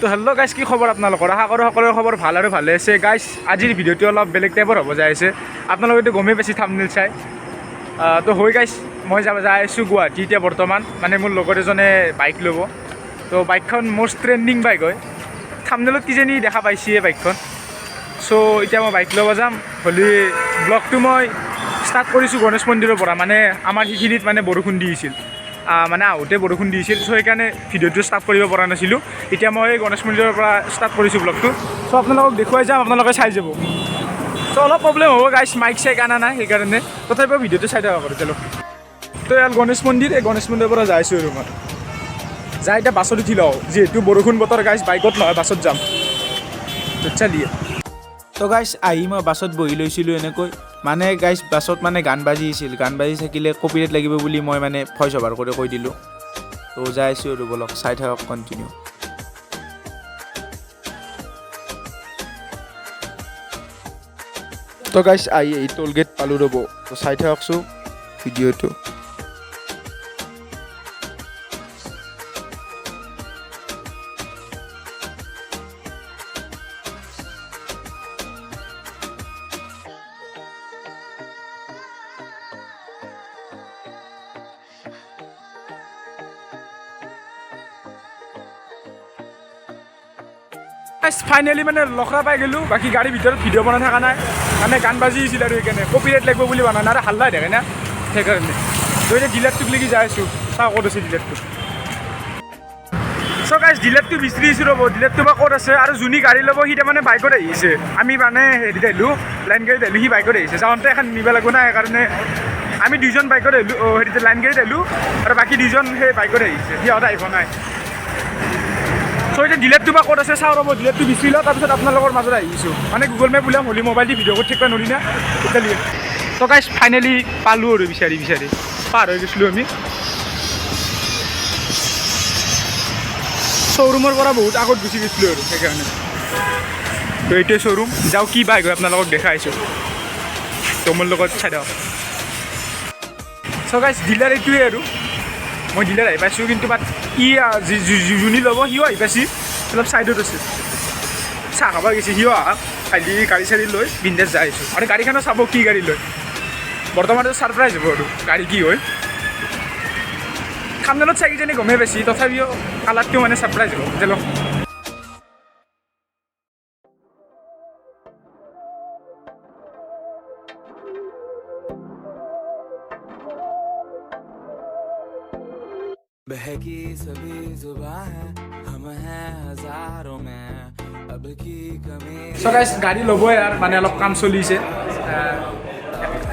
তো hello' guys, কি খবৰ আপোনালোকৰ? আশা কৰোঁ সকলোৰে খবৰ ভাল আৰু ভালে আছে। গাইজ, আজিৰ ভিডিঅ'টো অলপ বেলেগ টাইপৰ হ'ব যাই আছে। আপোনালোকেতো গমেই পাইছে থাম্বনেইল চাই। তো হৈ গাইজ, মই যাই আছোঁ গুৱাহাটী এতিয়া বৰ্তমান। মানে মোৰ লগৰ এজনে বাইক ল'ব। তো বাইকখন মষ্ট ট্ৰেণ্ডিং বাইক হয়। থাম্বনেইলত কিজানি দেখা পাইছিয়ে বাইকখন। চ' এতিয়া মই বাইক ল'ব যাম। হ'লে ব্লগটো মই ষ্টাৰ্ট কৰিছোঁ গণেশ মন্দিৰৰ পৰা। মানে আমাৰ সেইখিনিত মানে বৰষুণ দি আছিল, মানে আহোঁতে বৰষুণ দিছিল। চ' সেইকাৰণে ভিডিঅ'টো ষ্টাৰ্ট কৰিব পৰা নাছিলোঁ। এতিয়া মই গণেশ মন্দিৰৰ পৰা ষ্টাৰ্ট কৰিছোঁ ব্লগটো। চ' আপোনালোকক দেখুৱাই যাম, আপোনালোকে চাই যাব। চ' অলপ প্ৰব্লেম হ'ব গাইছ, মাইক চাইক আনা নাই সেইকাৰণে। তথাপিও ভিডিঅ'টো চাই থাকক আৰু চলো। তো ইয়াত গণেশ মন্দিৰ, এই গণেশ মন্দিৰৰ পৰা যাই আছোঁ আৰু মই যাই এতিয়া বাছত উঠি লওঁ, যিহেতু বৰষুণ বতৰ গাইছ, বাইকত নহয় বাছত যাম। চালিয়ে তো গাইছ, আহি মই বাছত বহি লৈছিলোঁ এনেকৈ। মানে গাইছ, বাছত মানে গান বাজি আছিল, গান বাজি থাকিলে কপিৰাইট লাগিব বুলি মই মানে ভইচ অভাৰ কৰি কৈ দিলোঁ। তো যাই আছোঁ আৰু বলক, চাই থাকক কণ্টিনিউ। তো গাইছ, আহি টোল গেট পালোঁ ৰ'ব। তো চাই থাককচোন ভিডিঅ'টো। ফাইনেলি মানে লখৰা পাই গ'লোঁ। বাকী গাড়ীৰ ভিতৰত ভিডিঅ' বনাই থকা নাই, মানে গান বাজি আছিল আৰু সেইকাৰণে কপিৰাইট লাগিব বুলি বনা নাই, আৰু হাল্লা হৈ থাকে না সেইকাৰণে। তো এতিয়া ডিলাৰটোক লেগি যাই আছোঁ, চাওঁ ক'ত আছে ডিলাৰটো। চ' গাইছ, ডিলাৰটো বিচাৰি আছোঁ ৰ'ব, ডিলাৰটো বা ক'ত আছে। আৰু যোনী গাড়ী ল'ব সি তাৰমানে বাইকত আহিছে। আমি মানে হেৰিত আহিলোঁ, লাইন গাড়ীত আহিলোঁ, সি বাইকত আহিছে। যাওঁতে এখন নিব লাগিব না, সেইকাৰণে আমি দুইজন বাইকত আহিলোঁ, হেৰিতে লাইন গাড়ীত আহিলোঁ, আৰু বাকী দুইজন সেই বাইকত আহিছে, সিহঁতে আহিব নাই। চ' এতিয়া ডিলেটটো বা ক'ত আছে চাওঁ ৰ'ব, ডিলেটটো বিচাৰি লওঁ, তাৰপিছত আপোনালোকৰ মাজত আহিছোঁ। মানে গুগল মেপ উলিয়াম, হ'লে মোবাইল দি ভিডিঅ' কৰি থাকিব নোৱাৰি না এতিয়া। তো গাইছ, ফাইনেলি পালোঁ আৰু বিচাৰি পাৰ হৈ গৈছিলোঁ আমি। শ্ব'ৰুমৰ পৰা বহুত আগত গুচি গৈছিলোঁ আৰু সেইকাৰণে। তো এইটোৱে শ্ব'ৰুম, যাওঁ কি বাইক হয় আপোনালোকক দেখাইছোঁ। তো মোৰ লগত চাই দিয়ক। চ' গাইছ, ডিলাৰ এইটোৱে আৰু মই ডিলাৰ আহি পাইছোঁ, কিন্তু বাট ই যোনী ল'ব সিও আহি পাইছে, অলপ ছাইডত আছে, চাহ খাব গৈছে সিও। খালি গাড়ী চাড়ী লৈ বিন্দাছ যাই আছোঁ। আৰু গাড়ীখনো চাব কি গাড়ী লৈ, বৰ্তমানটো ছাৰপ্ৰাইজ হ'ব আৰু গাড়ী কি হয়। থাম্বনেইলত চাই কিজানি গমেই পাইছে, তথাপিও কালাৰটো মানে ছাৰপ্ৰাইজ হ'ব বুজিলোঁ। बहकी सभी जुबान है, हम हैं हजारों में, अब की कमी। চ' গাইছ, গাড়ী ল'বই আৰু মানে অলপ কাম চলিছে।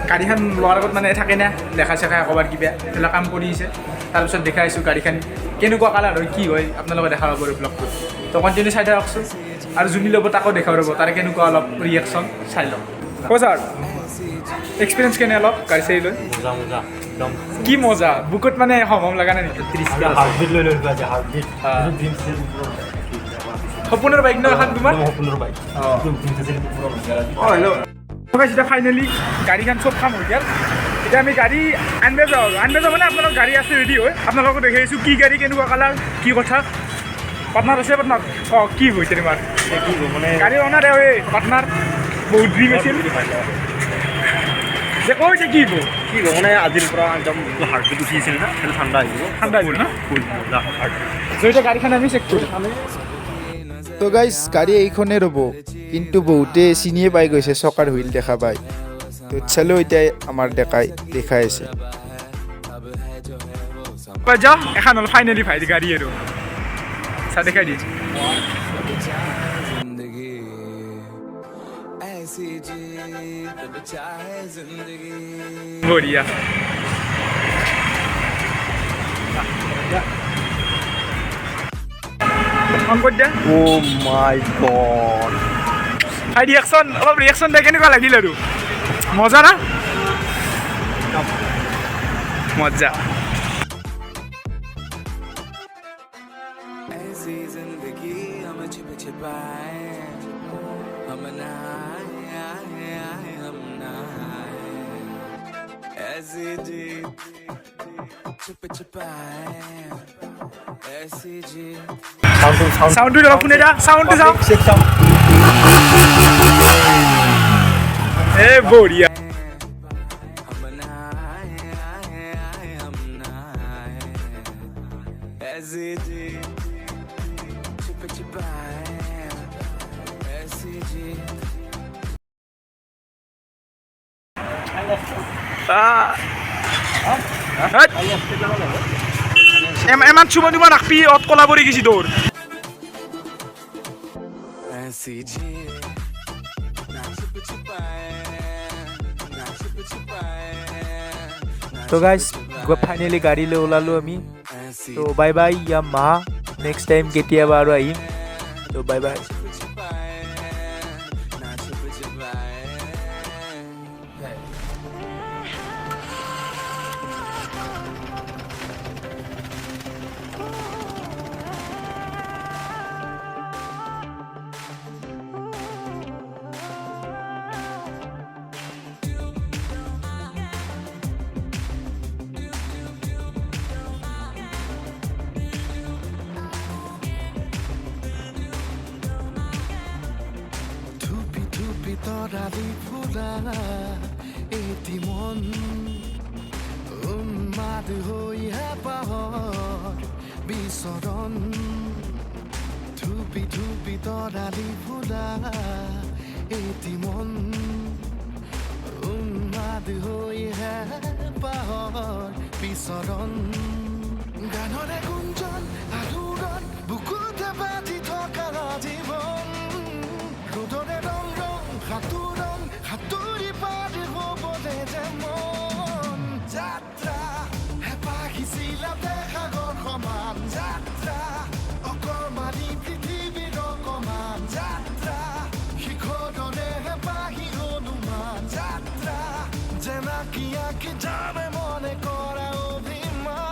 গাড়ীখন লোৱাৰ আগত মানে থাকে না দেখা চেখা ক'ৰবাত কিবা এইবিলাক কাম কৰিছে। তাৰপিছত দেখাইছোঁ গাড়ীখন কেনেকুৱা কালাৰ হয় কি হয়, আপোনালোকে দেখা পাব আৰু ব্লগটোত। তো কণ্টিনিউ চাই থাককচোন। আৰু যোনী ল'ব তাকো দেখাব ৰ'ব, তাৰে কেনেকুৱা অলপ ৰিয়েকশ্যন চাই লওক। হ'ব ছাৰ, এক্সপিৰিয়েঞ্চ কেনে অলপ গাড়ী চাড়ী লৈ? মজা মজা একদম কি মজা, বুকুত মানে হম লগা নাই নেকি? হাৰ্টবিট লৈ লৈ যোৱা যে হাৰ্টবিট সপোনৰ বাইক ন এখন তোমাৰ? সপোনৰ বাইক হেল্ল'। এতিয়া ফাইনেলি গাড়ীখন চব কাম হৈ গ'ল। এতিয়া আমি গাড়ী আনিব যাওঁ মানে আপোনালোকৰ গাড়ী আছে ৰেডি হয়, আপোনালোকক দেখাইছোঁ কি গাড়ী কেনেকুৱা কালাৰ কি কথা। পাৰ্টনাৰ আছে পাৰ্টনাৰ? অঁ, কি হৈছে তোমাৰ মানে গাড়ী অনাৰ এই পাৰ্টনাৰ বহুত ড্ৰিম আছিল যে কৈ যে কি হ'ব কি হ'ব মানে আজিৰ পৰা একদম যিটো হাৰ্টবিট উঠি আছিল না সেইটো ঠাণ্ডা আহিব, ঠাণ্ডা আহিব না। মজা হাৰ্টবিট। চ' এতিয়া গাড়ীখন আমি চেক কৰিম। তো গাইজ, গাড়ী এইখনেই ৰ'ব, কিন্তু বহুতে চিনিয়ে পাই গৈছে, চকাৰ হুইল দেখা পায়। তো চালো এতিয়া আমাৰ দেখাই আছে। যাওঁ এখন হ'ল ফাইনেলি ভাই গাড়ী আৰু চা দেখাই দিছোঁ। जिंदगी ऐसी जी तब चाहे जिंदगी। বঢ়িয়া। অন কৰি দিয়া। অ' মাই গড, ভাই ৰিয়েকশ্যন, অলপ ৰিয়েকশ্যন দিয়া কেনেকুৱা লাগিল আৰু? মজা না? মজা। ऐसी जिंदगी हम छिप छिपाए, हम नहाए हम नहाए, ऐसी जी चुप चुपाए ऐसी जी সাউন্ডটো অলপ শুনে যা সাউন্ডটো চাওঁ এ বঢ়িয়া हम बनाए हम बनाए ऐसी जी चुप चुपाए ऐसी जी এমান চুমা দিব নাখবি অত কলা পৰি গেছি তোৰ ऐसी जी ना चुप चुपाए ना चुप चुपाए তো গাইজ ফাইনেলি গাড়ী লৈ ওলালোঁ আমি ऐसी তো bye bye Yamaha next time কেতিয়াবা আৰু আহিম তো বাই বাই चुप चुपाए ना चुप चुपाए ধুপি ধুপি তৰালি ফুলা এটি মন উন্মাদ হৈ হেঁপাহৰ বিচৰণ ধুপি ধুপি তৰালি ফুলা এটি মন উন্মাদ হৈ হেঁপাহৰ বিচৰণ গানৰে গুঞ্জন আলোড়ন বুকুতে বাজি থকা জীৱন ৰ'দৰে ৰং ৰং সাঁতোৰং সাঁতুৰি পাৰ হ'বলে যে মন যাত্ৰা হেঁপাহিছিলা সাগৰ সমান যাত্ৰা অকমানি পৃথিৱীৰ অকমান যাত্ৰা শিখৰৰে হেঁপাহি হনুমান যাত্ৰা জেনাকি আঁকি যাবে মনে কৰা অভিমান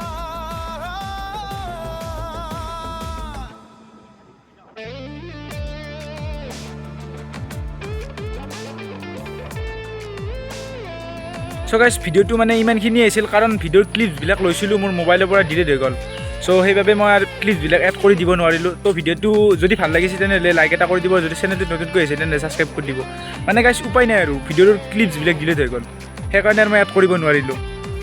চ' গাইজ ভিডিঅ'টো মানে ইমানখিনি আছিল কাৰণ ভিডিঅ'ৰ ক্লিপছবিলাক লৈছিলোঁ মোৰ মোবাইলৰ পৰা ডিলিট হৈ গ'ল চ' সেইবাবে মই আৰু ক্লিপছবিলাক এড কৰি দিব নোৱাৰিলোঁ তো ভিডিঅ'টো যদি ভাল লাগিছে তেনেহ'লে লাইক এটা কৰি দিব যদি চেনেলটো নতুনকৈ আহিছে তেনেহ'লে ছাবস্ক্ৰাইব কৰি দিব মানে গাইজ উপায় নাই আৰু ভিডিঅ'ৰ ক্লিপছবিলাক ডিলিট হৈ গ'ল সেইকাৰণে আৰু মই এড কৰিব নোৱাৰিলোঁ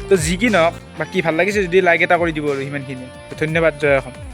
তো যি কি নহওক বাকী ভাল লাগিছে যদি লাইক এটা কৰি দিব আৰু সিমানখিনি ধন্যবাদ জয় অসম